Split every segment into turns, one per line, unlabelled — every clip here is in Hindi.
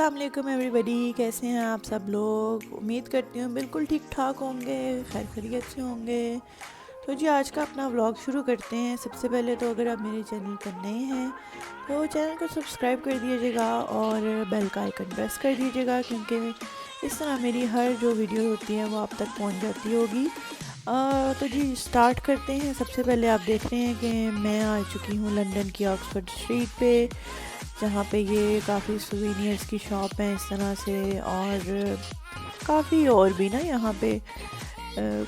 अस्सलाम वालेकुम एवरीबॉडी, कैसे हैं आप सब लोग। उम्मीद करती हूँ बिल्कुल ठीक ठाक होंगे, खैर खैरियत से होंगे। तो जी आज का अपना व्लॉग शुरू करते हैं। सबसे पहले तो अगर आप मेरे चैनल पर नए हैं तो चैनल को सब्सक्राइब कर दीजिएगा और बेल का आइकन प्रेस कर दीजिएगा, क्योंकि इस तरह मेरी हर जो वीडियो होती है वो आप तक पहुंच जाती होगी। तो जी स्टार्ट करते हैं। सबसे पहले आप देख रहे हैं कि मैं आ चुकी हूँ लंदन की ऑक्सफोर्ड स्ट्रीट पे, जहाँ पे ये काफ़ी सुवीनियर्स की शॉप है इस तरह से, और काफ़ी और भी ना यहाँ पे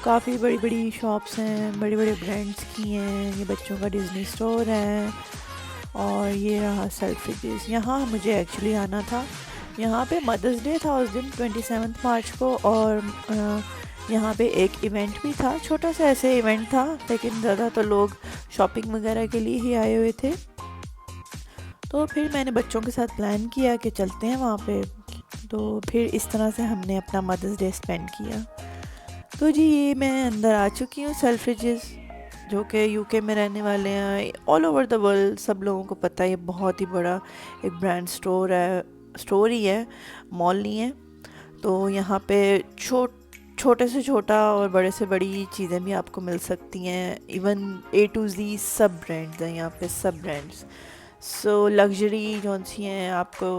काफ़ी बड़ी बड़ी शॉप्स हैं, बड़े बड़े ब्रांड्स की हैं। ये बच्चों का डिज़नी स्टोर है और ये रहा सेल्फ्रिजेस। यहाँ मुझे एक्चुअली आना था, यहाँ पे मदर्स डे था उस दिन 27 मार्च को, और यहाँ पे एक इवेंट भी था, छोटा सा ऐसे इवेंट था, लेकिन ज़्यादा तो लोग शॉपिंग वगैरह के लिए ही आए हुए थे। तो फिर मैंने बच्चों के साथ प्लान किया कि चलते हैं वहाँ पे। तो फिर इस तरह से हमने अपना मदर्स डे स्पेंड किया। तो जी ये मैं अंदर आ चुकी हूँ सेल्फ्रिजेस, जो कि यूके में रहने वाले हैं, ऑल ओवर द वर्ल्ड सब लोगों को पता है। ये बहुत ही बड़ा एक ब्रांड स्टोर है, स्टोर ही है, मॉल नहीं है। तो यहाँ पे छोटे से छोटा और बड़े से बड़ी चीज़ें भी आपको मिल सकती हैं। इवन A to Z सब ब्रांड्स हैं यहाँ पे, सब ब्रांड्स। सो लग्जरी जो सी हैं, आपको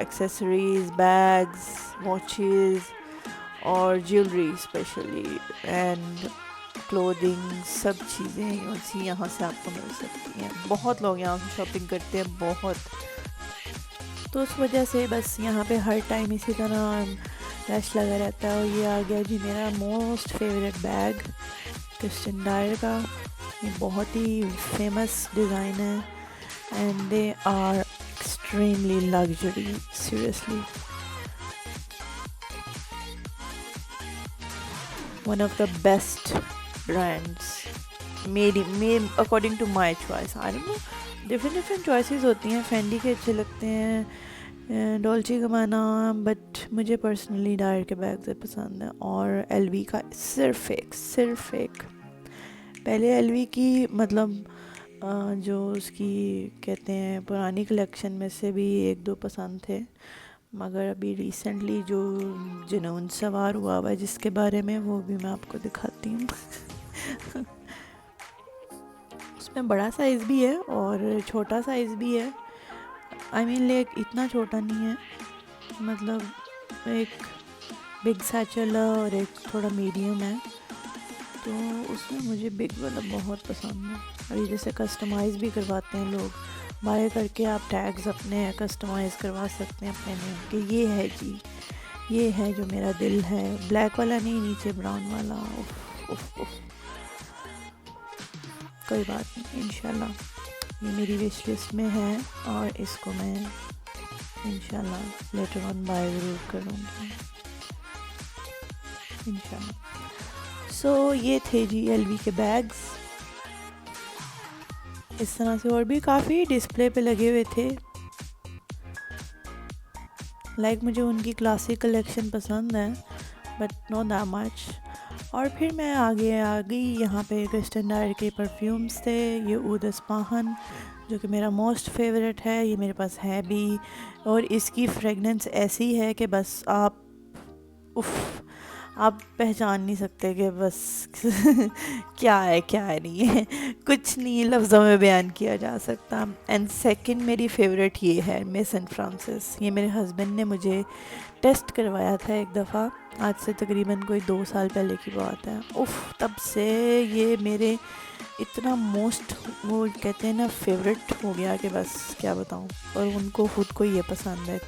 एक्सेसरीज, बैग्स, वॉचेस और ज्वेलरी स्पेशली एंड क्लोथिंग, सब चीज़ें जो सी यहाँ से आपको मिल सकती हैं। बहुत लोग यहाँ से शॉपिंग करते हैं, बहुत। तो उस वजह से बस यहाँ पे हर टाइम इसी तरह रश लगा रहता है। और ये आ गया जी मेरा most favourite bag, Christian Dior का। ये बहुत ही फेमस डिज़ाइन है and they are extremely luxury, seriously one of the best brands made according to my choice. I don't know, different choices होती हैं। फेंडी के अच्छे लगते हैं, डॉल्चे गबाना, बट मुझे पर्सनली डायर के बैग पसंद है। और एलवी का सिर्फ एक पहले एलवी की मतलब जो उसकी कहते हैं पुरानी कलेक्शन में से भी एक दो पसंद थे, मगर अभी रिसेंटली जो जुनून सवार हुआ है जिसके बारे में, वो भी मैं आपको दिखाती हूँ। उसमें बड़ा साइज़ भी है और छोटा साइज़ भी है। आई मीन लाइक इतना छोटा नहीं है, मतलब एक बिग सैचल है और एक थोड़ा मीडियम है। तो उसमें मुझे बिग वाला बहुत पसंद है। और ये जैसे कस्टमाइज़ भी करवाते हैं लोग, बाय करके आप टैग्स अपने कस्टमाइज़ करवा सकते हैं अपने नेम के। ये है जी, ये है जो मेरा दिल है। ब्लैक वाला नहीं, नीचे ब्राउन वाला। उफ उफ उफ, कोई बात नहीं, इंशाल्लाह ये मेरी विश लिस्ट में है और इसको मैं इंशाल्लाह लेटर ऑन बाय ज़रूर करूँगी इंशाल्लाह। सो ये थे जी एलवी के बैग्स। इस तरह से और भी काफ़ी डिस्प्ले पे लगे हुए थे। लाइक मुझे उनकी क्लासिक कलेक्शन पसंद है, बट नॉट दैट मच। और फिर मैं आ गई यहाँ पे क्रिस्टियन डायर के परफ्यूम्स थे। ये ऊद अस्पाहन, जो कि मेरा मोस्ट फेवरेट है, ये मेरे पास है भी। और इसकी फ्रेगनेंस ऐसी है कि बस आप पहचान नहीं सकते कि बस क्या है नहीं है, कुछ नहीं लफ्ज़ों में बयान किया जा सकता। एंड सेकंड मेरी फेवरेट ये है मिस एंड फ्रांसिस। ये मेरे हस्बैंड ने मुझे टेस्ट करवाया था एक दफ़ा, आज से तकरीबन कोई 2 साल पहले की बात है। उफ़, तब से ये मेरे इतना मोस्ट, वो कहते हैं ना, फेवरेट हो गया कि बस क्या बताऊँ। और उनको खुद को ये पसंद है,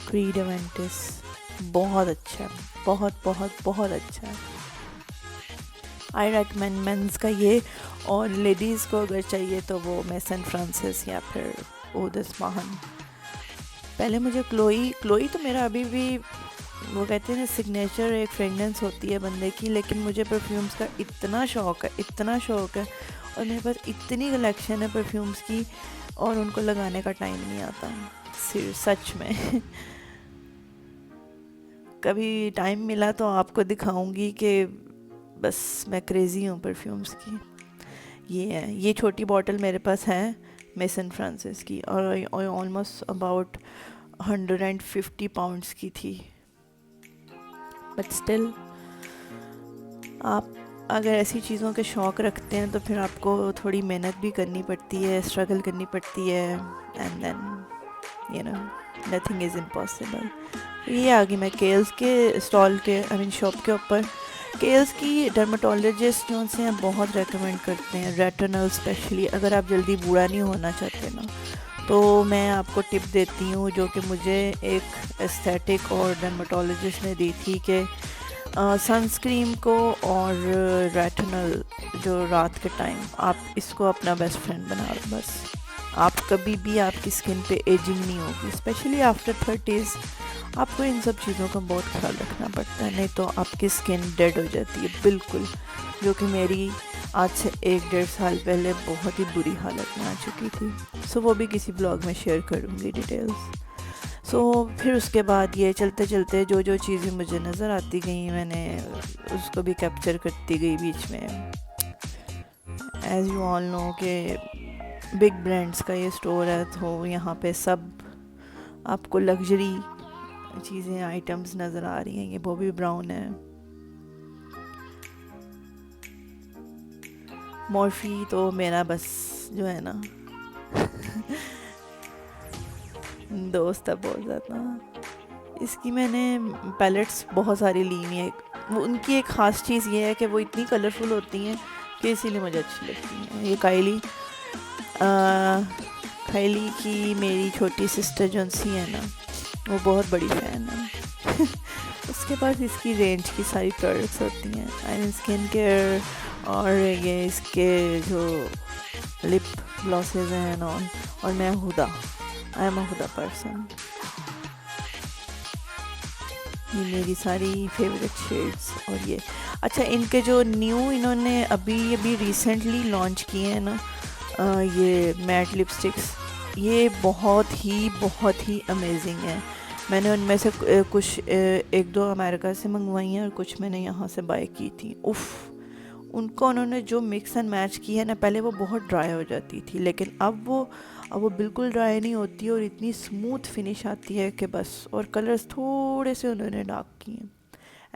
क्रीड एवेंटिस, बहुत अच्छा है, बहुत अच्छा है। आई रेकमेंड मेंस का ये, और लेडीज़ को अगर चाहिए तो वो मिस एंड फ्रांसिस या फिर ऊद अस्पाहन। पहले मुझे क्लोई तो मेरा अभी भी, वो कहते हैं ना, सिग्नेचर एक फ्रेगनेंस होती है बंदे की। लेकिन मुझे परफ्यूम्स का इतना शौक़ है और मेरे पास इतनी कलेक्शन है परफ्यूम्स की, और उनको लगाने का टाइम नहीं आता सच में। कभी टाइम मिला तो आपको दिखाऊंगी कि बस मैं क्रेज़ी हूँ परफ्यूम्स की। ये है, ये छोटी बॉटल मेरे पास है मिस एंड फ्रांसिस की, और ऑलमोस्ट अबाउट 150 पाउंड्स की थी। बट स्टिल, आप अगर ऐसी चीज़ों के शौक़ रखते हैं तो फिर आपको थोड़ी मेहनत भी करनी पड़ती है, स्ट्रगल करनी पड़ती है, and then you know nothing is impossible. ये आ गई मैं केल्स के स्टॉल के, आई मीन शॉप के ऊपर। केल्स की डर्माटोलॉजिस्ट जो से हैं बहुत रेकमेंड करते हैं, रेटिनल स्पेशली। अगर आप जल्दी बूढ़ा नहीं होना चाहते ना, तो मैं आपको टिप देती हूँ जो कि मुझे एक एस्थेटिक और डर्माटोलॉजिस्ट ने दी थी कि सनस्क्रीन को और रेटिनल जो रात के टाइम, आप इसको अपना बेस्ट फ्रेंड बना लो बस। आप कभी भी आपकी स्किन पे एजिंग नहीं होगी, स्पेशली आफ्टर 30s। आपको इन सब चीज़ों का बहुत ख्याल रखना पड़ता है, नहीं तो आपकी स्किन डेड हो जाती है बिल्कुल, जो कि मेरी आज से 1-1.5 साल पहले बहुत ही बुरी हालत में आ चुकी थी। सो वो भी किसी ब्लॉग में शेयर करूँगी डिटेल्स। सो फिर उसके बाद ये चलते चलते जो जो चीज़ें मुझे नज़र आती गई, मैंने उसको भी कैप्चर करती गई बीच में। एज़ यू ऑल नो कि बिग ब्रांड्स का ये स्टोर है, तो यहाँ पे सब आपको लग्जरी चीज़ें, आइटम्स नज़र आ रही हैं। ये बॉबी ब्राउन है, मॉर्फी तो मेरा बस जो है ना दोस्त है बहुत ज़्यादा। इसकी मैंने पैलेट्स बहुत सारी ली हुई है। वो उनकी एक ख़ास चीज़ ये है कि वो इतनी कलरफुल होती हैं कि इसीलिए मुझे अच्छी लगती हैं। ये काइली की मेरी छोटी सिस्टर जो सी है ना, वो बहुत बड़ी फ़ैन है। उसके पास इसकी रेंज की सारी प्रोडक्ट्स होती हैं, आई मीन स्किन केयर, और ये इसके जो लिप ग्लॉसेज हैं और मैं हुदा, I am a Huda person. ये मेरी सारी फेवरेट शेड्स। और ये अच्छा, इनके जो न्यू इन्होंने अभी रिसेंटली लॉन्च किए हैं ना, ये मैट लिपस्टिक्स, ये बहुत ही अमेजिंग है। मैंने उनमें से कुछ 1-2 अमेरिका से मंगवाई हैं और कुछ मैंने यहाँ से बाय की थी। उफ़, उनको उन्होंने जो मिक्स एंड मैच की है ना, पहले वो बहुत ड्राई हो जाती थी, लेकिन अब वो बिल्कुल ड्राई नहीं होती और इतनी स्मूथ फिनिश आती है कि बस। और कलर्स थोड़े से उन्होंने डार्क किए हैं।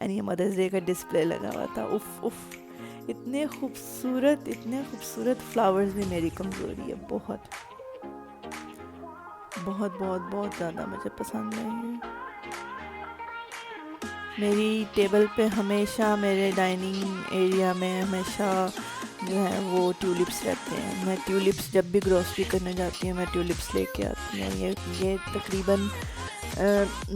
एंड ये मदर्स डे का डिस्प्ले लगा हुआ था। उफ़, इतने खूबसूरत फ्लावर्स भी मेरी कमज़ोरी है। बहुत बहुत बहुत बहुत ज़्यादा मुझे पसंद है ये। मेरी टेबल पे हमेशा, मेरे डाइनिंग एरिया में हमेशा जो है वो ट्यूलिप्स रहते हैं। मैं ट्यूलिप्स जब भी ग्रोसरी करने जाती हूँ, मैं ट्यूलिप्स लेके आती हूँ। ये तकरीबन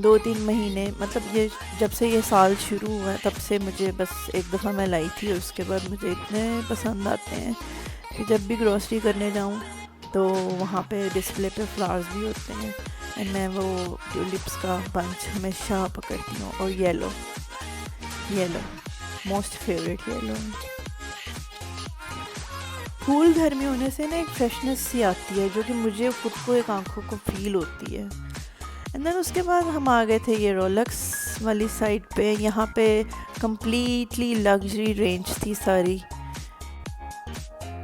2-3 महीने, मतलब ये जब से ये साल शुरू हुआ है तब से मुझे बस एक दफ़ा मैं लाई थी, और उसके बाद मुझे इतने पसंद आते हैं कि जब भी ग्रोसरी करने जाऊँ तो वहाँ पे डिस्प्ले पे फ्लावर्स भी होते हैं, एंड मैं वो ट्यूलिप्स का बंच हमेशा पकड़ती हूँ। और येलो मोस्ट फेवरेट येलो। फूल घर में होने से ना एक फ्रेशनेस सी आती है, जो कि मुझे खुद को, एक आंखों को फील होती है। एंड देन उसके बाद हम आ गए थे ये रोलेक्स वाली साइड पे। यहाँ पे कम्प्लीटली लग्जरी रेंज थी सारी।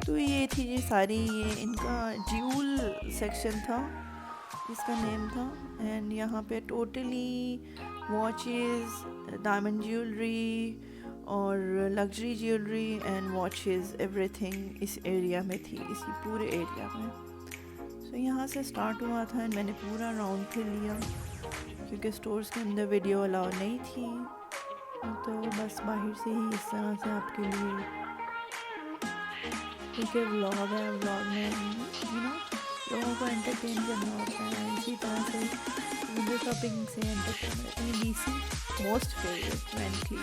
तो ये थी जी सारी, ये इनका ज्यूल सेक्शन था, इसका नेम था। एंड यहाँ पे टोटली वॉचेस, डायमंड ज्वेलरी और luxury jewellery and watches, everything इस एरिया में थी, इसी पूरे एरिया में। सो यहाँ से स्टार्ट हुआ था, एंड मैंने पूरा राउंड फिर लिया क्योंकि स्टोर्स के अंदर वीडियो अलाउ नहीं थी, तो बस बाहर से ही इस तरह से आपके लिए, क्योंकि व्लॉग है, व्लॉग में लोगों को एंटरटेन करना होता है। इसी तरह से वीडियो शॉपिंग से entertain. DC most favourite friendly,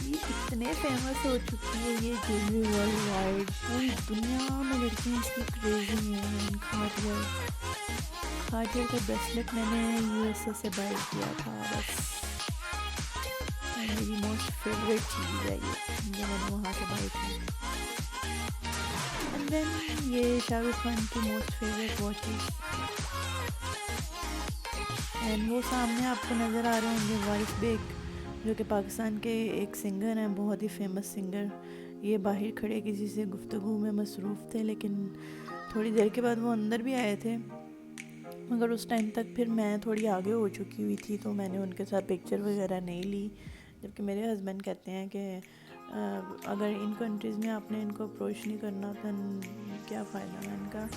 ये इतने फेमस हो चुकी है ये ज्वेलरी वर्ल्ड वाइड, पूरी दुनिया में लड़कियाँ इसकी क्रेजी हैं। खाटियर का ब्रेसलेट मैंने यूएसए से बाय किया था, बस मेरी मोस्ट फेवरेट चीज़ है ये, जो मैंने वहाँ से बाय की। एंड देन ये शाहरुख खान की मोस्ट फेवरेट वॉचेस, एंड वो सामने आपको नज़र आ रहे होंगे वारिस बेग, जो कि पाकिस्तान के एक सिंगर हैं, बहुत ही फेमस सिंगर। ये बाहर खड़े किसी से गुफ्तगू में मसरूफ़ थे, लेकिन थोड़ी देर के बाद वो अंदर भी आए थे। मगर उस टाइम तक फिर मैं थोड़ी आगे हो चुकी हुई थी, तो मैंने उनके साथ पिक्चर वगैरह नहीं ली। जबकि मेरे हस्बैंड कहते हैं कि अगर इन कंट्रीज़ में आपने इनको अप्रोच नहीं करना तो क्या फ़ायदा। है इनका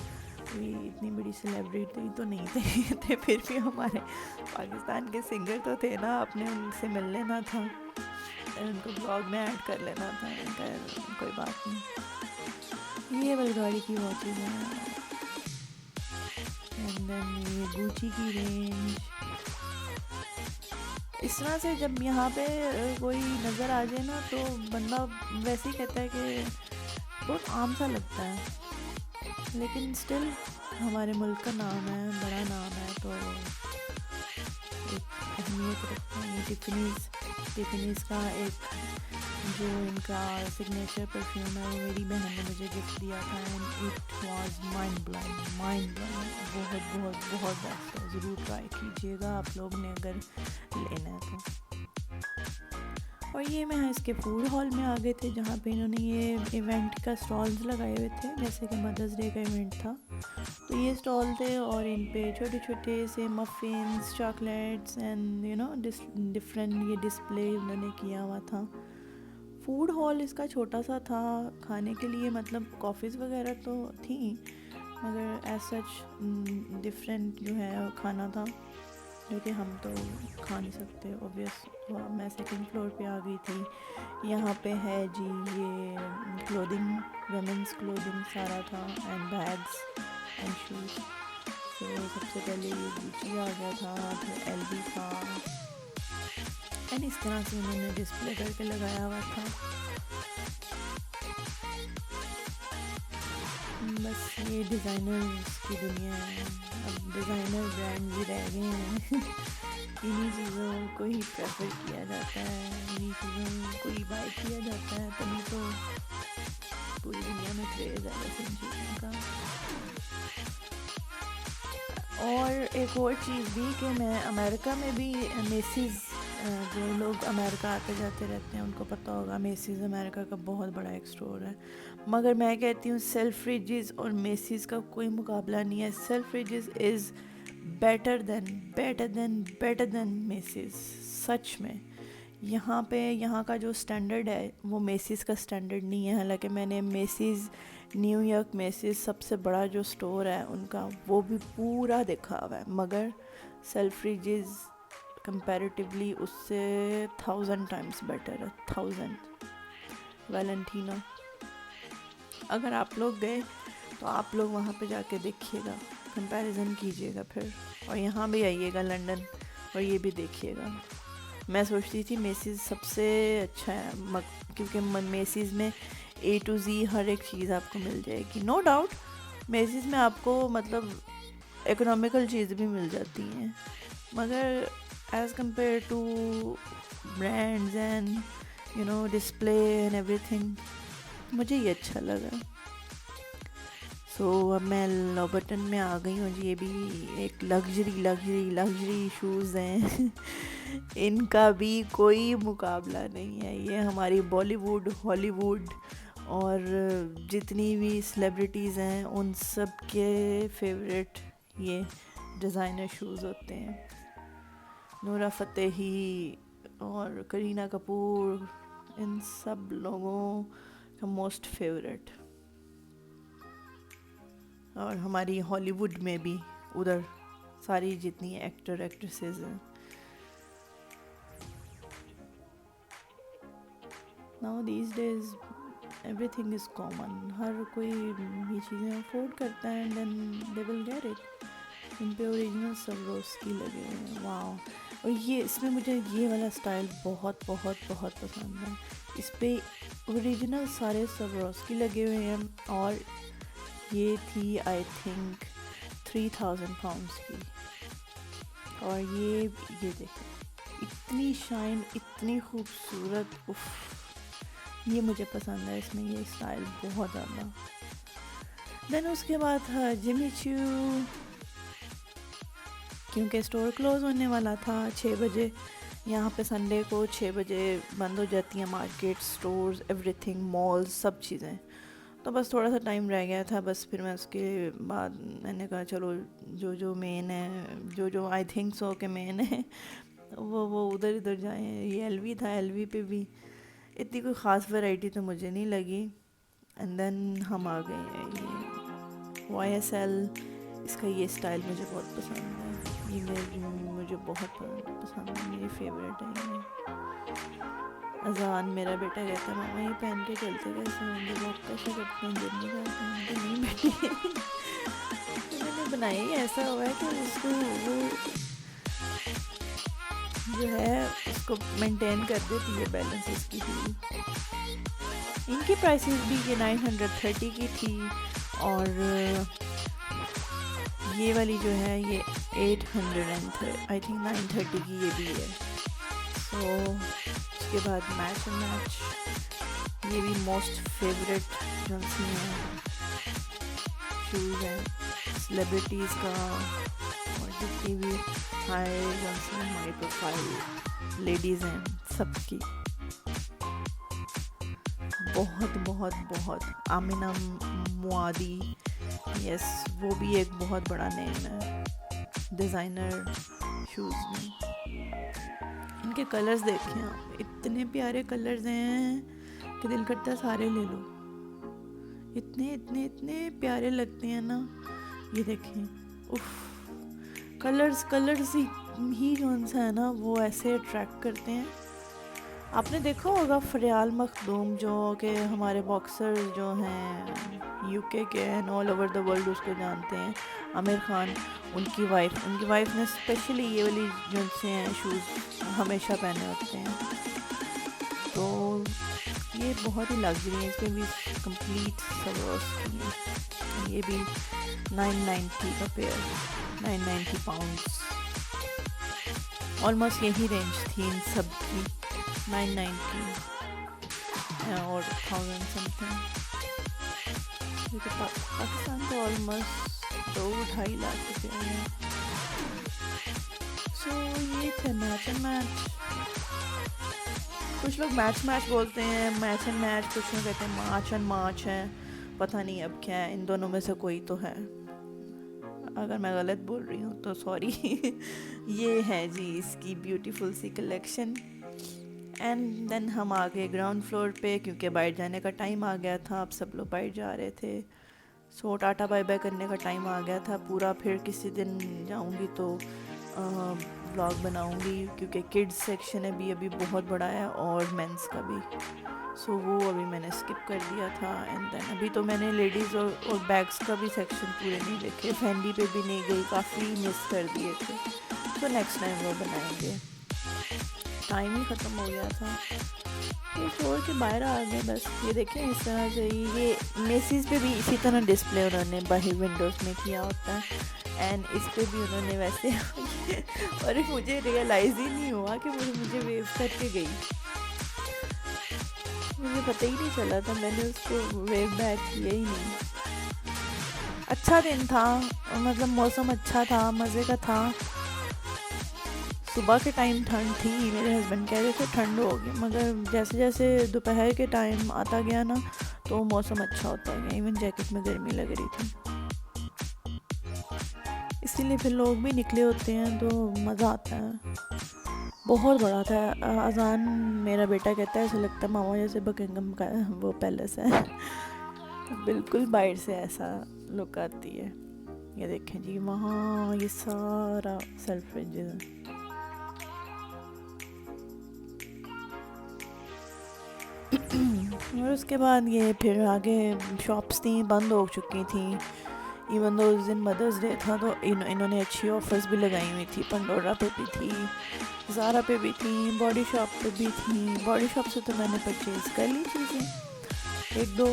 कोई इतनी बड़ी सेलिब्रिटी तो नहीं थे फिर भी हमारे पाकिस्तान के सिंगर तो थे ना, आपने उनसे मिल लेना था, उनको ब्लॉग में ऐड कर लेना था। कोई बात नहीं। ये बलगाड़ी की वॉचेज़ हैं, एंड देन ये गुची की रेंज। इस तरह से जब यहाँ पे कोई नज़र आ जाए ना, तो बंदा वैसे ही कहता है कि बहुत आम सा लगता है, लेकिन स्टिल हमारे मुल्क का नाम है, बड़ा नाम है, तो एक अहमियत रखता है। ये टिफिनीज़ का एक जो इनका सिग्नेचर परफ्यूम है, वो मेरी बहन ने मुझे गिफ्ट दिया था, and it was mind blowing. बहुत बहुत बहुत बेस्ट है, ज़रूर ट्राई कीजिएगा आप लोग ने अगर लेना है तो। और ये मैं इसके फूड हॉल में आ गए थे, जहाँ पे इन्होंने ये इवेंट का स्टॉल्स लगाए हुए थे, जैसे कि मदर्स डे का इवेंट था, तो ये स्टॉल थे और इन पे छोटे छोटे से मफ़िन्स, चॉकलेट्स एंड डिफरेंट ये डिस्प्ले उन्होंने किया हुआ था। फूड हॉल इसका छोटा सा था खाने के लिए, मतलब कॉफ़ीज़ वगैरह तो थी, मगर एज सच डिफरेंट जो है खाना था, जो कि हम तो खा नहीं सकते ऑब्वियस। मैं सेकंड फ्लोर पे आ गई थी। यहाँ पे है जी ये क्लोथिंग, वुमेंस क्लोथिंग सारा था, एंड बैग्स एंड शूज़। तो सबसे पहले ये गुची आ गया था, फिर एलवी था, एंड इस तरह से उन्होंने डिस्प्ले करके लगाया हुआ था। बस ये डिज़ाइनर्स की दुनिया है, अब डिज़ाइनर ब्रांड भी रह गए हैं इन्हीं चीज़ों को ही प्रेफर किया जाता है, इन्हीं चीज़ों को ही बाय किया जाता है, तभी तो पूरी दुनिया में क्रेज़ है वैसे इन चीज़ों का। और एक और चीज़ भी कि मैं अमेरिका में भी मेसीज़, जो लोग अमेरिका आते जाते रहते हैं उनको पता होगा, मेसीज़ अमेरिका का बहुत बड़ा एक स्टोर है, मगर मैं कहती हूँ सेल्फ्रिजेस और मेसीज़ का कोई मुकाबला नहीं है। सेल्फ्रिजेस इज़ बेटर देन मेसीज़। सच में यहाँ का जो स्टैंडर्ड है वो मेसीज़ का स्टैंडर्ड नहीं है। हालांकि मैंने मेसीज़, न्यूयॉर्क मेसीज़ सबसे बड़ा जो स्टोर है उनका, वो भी पूरा देखा हुआ है, मगर सेल्फ्रिजेस कंपैरेटिवली उससे 1000 टाइम्स बेटर है, 1000। वैलेंटीना, अगर आप लोग गए तो आप लोग वहाँ पे जाके देखिएगा, कंपैरिजन कीजिएगा फिर, और यहाँ भी आइएगा लंदन और ये भी देखिएगा। मैं सोचती थी मेसीज़ सबसे अच्छा है, क्योंकि मेसीज़ में A to Z हर एक चीज़ आपको मिल जाएगी। नो डाउट मेसीज़ में आपको मतलब इकोनॉमिकल चीज़ भी मिल जाती हैं, मगर as compare to brands and display and everything, मुझे ये अच्छा लगा। सो अब मैं लॉबर्टन में आ गई हूँ जी। ये भी एक लग्जरी शूज़ हैं इनका भी कोई मुकाबला नहीं है। ये हमारी बॉलीवुड, हॉलीवुड और जितनी भी सेलिब्रिटीज़ हैं उन सब के फेवरेट ये डिज़ाइनर शूज़ होते हैं। नूरा फतेही और करीना कपूर, इन सब लोगों का मोस्ट फेवरेट। और हमारी हॉलीवुड में भी उधर सारी जितनी एक्टर एक्ट्रेसेस हैं। Now these days everything is common, हर कोई ये चीज़ें अफोर्ड करता है, and then they will get it. इन पे ओरिजिनल सवरोस्की लगे हुए हैं, वाओ। और ये इसमें मुझे ये वाला स्टाइल बहुत बहुत बहुत पसंद है। इस पे ओरिजिनल सारे सवरोस्की लगे हुए हैं, और ये थी आई थिंक 3000 पाउंड्स की। और ये देखें, इतनी शाइन, इतनी खूबसूरत, उफ, ये मुझे पसंद है इसमें ये स्टाइल बहुत ज़्यादा। देन उसके बाद था जिमी चू, क्योंकि स्टोर क्लोज़ होने वाला था 6 बजे। यहाँ पे संडे को 6 बजे बंद हो जाती हैं मार्केट, स्टोर्स, एवरीथिंग, मॉल्स, सब चीज़ें। तो बस थोड़ा सा टाइम रह गया था, बस फिर मैं उसके बाद मैंने कहा चलो जो जो मेन है, जो जो आई थिंक सो के मेन है वो उधर इधर जाएं। ये एलवी था, एलवी पे भी इतनी कोई ख़ास वैरायटी तो मुझे नहीं लगी। एंड देन हम आ गए हैं ये YSL। इसका ये स्टाइल मुझे बहुत पसंद है, ये मुझे बहुत पसंद है, मेरी फेवरेट है ये। अजान मेरा बेटा कहता है मामा ये पहन के चलते कैसे होंगे, लोग कैसे करते हैं, गिर नहीं जाते हैं? तो नहीं बेटी तो मैंने बनाया ही ऐसा हुआ है कि उसको वो जो है उसको मेंटेन कर देती है, बैलेंस इसकी थी। इनकी प्राइसेस भी ये 930 की थी, और ये वाली जो है ये 800 आई थिंक 930 की ये भी है। सो उसके बाद मैच एंड मैच, ये भी मोस्ट फेवरेट जो सी हैं शूज़ हैं सेलिब्रिटीज़ का, और जितनी भी high Johnson high profile ladies हैं सबकी। बहुत बहुत बहुत आमिना मुआदी, यस वो भी एक बहुत बड़ा नेम है डिज़ाइनर शूज़ में। इनके कलर्स देखें आप, इतने प्यारे कलर्स हैं कि दिल करता है सारे ले लो, इतने इतने इतने प्यारे लगते हैं ना। ये देखें, उफ, कलर्स ही कौन सा है ना वो ऐसे अट्रैक्ट करते हैं। आपने देखा होगा फरियाल मखदूम जो कि हमारे बॉक्सर जो हैं यूके के and all over the world उसको जानते हैं, आमिर खान, उनकी वाइफ ने स्पेशली ये वाली जो से हैं शूज़ हमेशा पहने होते हैं। तो ये बहुत ही लग्जरी है, इसमें भी कंप्लीट सरोस की, ये भी 990 का पेयर, 990 पाउंड्स, ऑलमोस्ट यही रेंज थी इन सब की, 990 और 1000 समथिंग। पाकिस्तान तो ऑलमोस्ट 2-2.5 लाख रुपये है। सो ये थे मैच एंड मैच। कुछ लोग मैच बोलते हैं, मैच एंड मैच, कुछ लोग कहते हैं मार्च एंड मार्च है, पता नहीं अब क्या है, इन दोनों में से कोई तो है। अगर मैं गलत बोल रही हूँ तो सॉरी ये है जी इसकी ब्यूटीफुल सी कलेक्शन। एंड देन हम आ गए ग्राउंड फ्लोर पे, क्योंकि बाहर जाने का टाइम आ गया था, आप सब लोग बाहर जा रहे थे। सो टाटा बाय बाय करने का टाइम आ गया था पूरा। फिर किसी दिन जाऊंगी तो व्लॉग बनाऊंगी, क्योंकि किड्स सेक्शन अभी बहुत बड़ा है और मेंस का भी। सो वो अभी मैंने स्किप कर दिया था। एंड देन अभी तो मैंने लेडीज़ और बैग्स का भी सेक्शन पूरे नहीं देखे, फैंडी पे भी नहीं गई, काफ़ी मिस कर दिए थे। तो नेक्स्ट टाइम वो बनाएंगे, टाइम ही ख़त्म हो गया था। तो फ्लोर के बाहर आ गए बस। ये देखें इस तरह से, ये मेसीज पे भी इसी तरह डिस्प्ले उन्होंने बाहर विंडोज़ में किया होता है, एंड इस पे भी उन्होंने वैसे और मुझे रियलाइज़ ही नहीं हुआ कि मुझे वेव करके गई, मुझे पता ही नहीं चला था, मैंने उसको वेव बैक किया ही नहीं। अच्छा दिन था, मतलब मौसम अच्छा था, मज़े का था। सुबह के टाइम ठंड थी, मेरे हस्बैंड कह रहे थे ठंड होगी, मगर जैसे जैसे दोपहर के टाइम आता गया ना तो मौसम अच्छा होता गया, इवन जैकेट में गर्मी लग रही थी। इसीलिए फिर लोग भी निकले होते हैं तो मज़ा आता है। बहुत बड़ा था। अजान मेरा बेटा कहता है ऐसा लगता है मामा जैसे बकिंगम का वो पैलेस है बिल्कुल बाहर से ऐसा लुक आती है। ये देखें जी, वहाँ ये सारा सेल्फ्रिज है। और उसके बाद ये फिर आगे शॉप्स थी बंद हो चुकी थी। इवन दो उस दिन मदर्स डे था तो इन्होंने अच्छी ऑफर्स भी लगाई हुई थी। पंडोरा पे भी थी, ज़ारा पे भी थी, बॉडी शॉप पे भी थी। बॉडी शॉप से तो मैंने परचेज़ कर ली चीज़ें, एक दो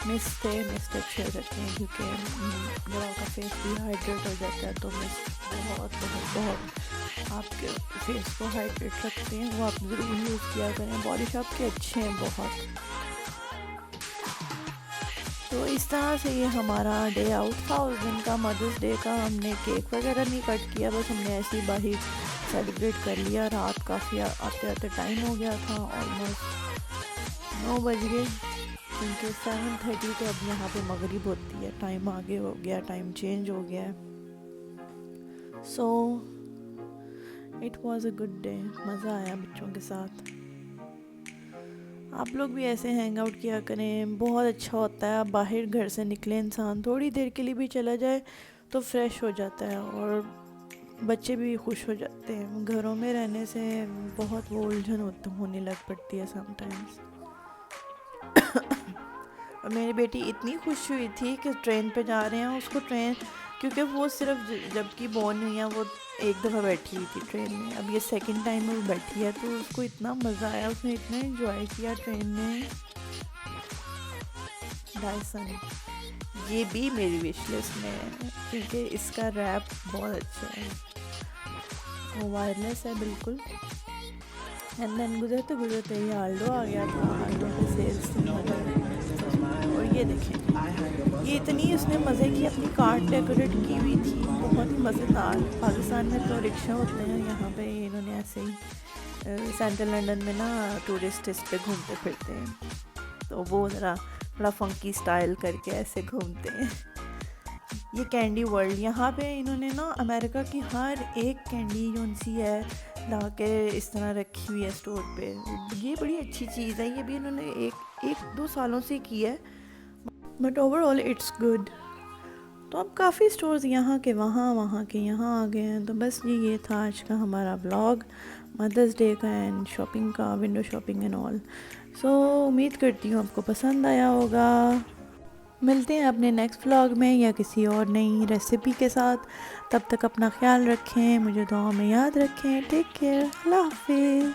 मिस्ट अच्छे रहते हैं, क्योंकि जब आपका फेस डिहाइड्रेट हो जाता है तो मिस्ट बहुत आपके फेस को हाइड्रेट रखते हैं, वो आप ज़रूर यूज़ किया करें। बॉडी शॉप के अच्छे हैं बहुत। तो इस तरह से ये हमारा डे आउट था उस दिन का, मदर्स डे का। हमने केक वगैरह नहीं कट किया, बस हमने ऐसे ही बाहर सेलिब्रेट कर लिया। रात काफ़ी आते आते टाइम हो गया था, ऑलमोस्ट 9 बज गए। क्योंकि 7:30 तो अब यहाँ पे मगरिब होती है, टाइम आगे हो गया, टाइम चेंज हो गया है। So it was a good day, मज़ा आया बच्चों के साथ। आप लोग भी ऐसे हैंग आउट किया करें, बहुत अच्छा होता है। आप बाहर घर से निकले, इंसान थोड़ी देर के लिए भी चला जाए तो फ्रेश हो जाता है और बच्चे भी खुश हो जाते हैं। घरों में रहने से बहुत वो उलझन होने लग पड़ती है समटाइम्स। और मेरी बेटी इतनी खुश हुई थी कि ट्रेन पे जा रहे हैं, उसको ट्रेन, क्योंकि वो सिर्फ जबकि बोर्न हुई है वो एक दफ़ा बैठी हुई थी ट्रेन में, अब ये सेकंड टाइम वो बैठी है तो उसको इतना मज़ा आया, उसने इतना एंजॉय किया ट्रेन में। डायसन ये भी मेरी विश लिस्ट में है क्योंकि इसका रैप बहुत अच्छा है, वो वायरलेस है बिल्कुल। एंड देन गुजरते ये आल्डो आ गया था, आल्डो पे सेल्स थी मगर। और ये देखें, ये इतनी उसने मज़े की अपनी कार डेकोरेट की हुई थी, बहुत ही मज़ेदार। पाकिस्तान में तो रिक्शा होते हैं, यहाँ पे इन्होंने ऐसे ही सेंट्रल लंदन में ना टूरिस्ट इस पे घूमते फिरते हैं, तो वो ज़रा थोड़ा फंकी स्टाइल करके ऐसे घूमते हैं। ये कैंडी वर्ल्ड, यहाँ पे इन्होंने ना अमेरिका की हर एक कैंडी जो सी है ला के इस तरह रखी हुई है स्टोर पे। ये बड़ी अच्छी चीज़ है, ये भी इन्होंने एक दो सालों से की है, बट ओवरऑल इट्स गुड। तो अब काफ़ी स्टोर्स यहाँ के वहाँ, वहाँ के यहाँ आ गए हैं। तो बस ये था आज का हमारा ब्लॉग मदर्स डे का एंड शॉपिंग का, विंडो शॉपिंग एंड ऑल। सो उम्मीद करती हूँ आपको पसंद आया होगा। मिलते हैं अपने नेक्स्ट व्लॉग में या किसी और नई रेसिपी के साथ। तब तक अपना ख्याल रखें, मुझे दुआ में याद रखें। टेक केयर, अल्लाह हाफिज़।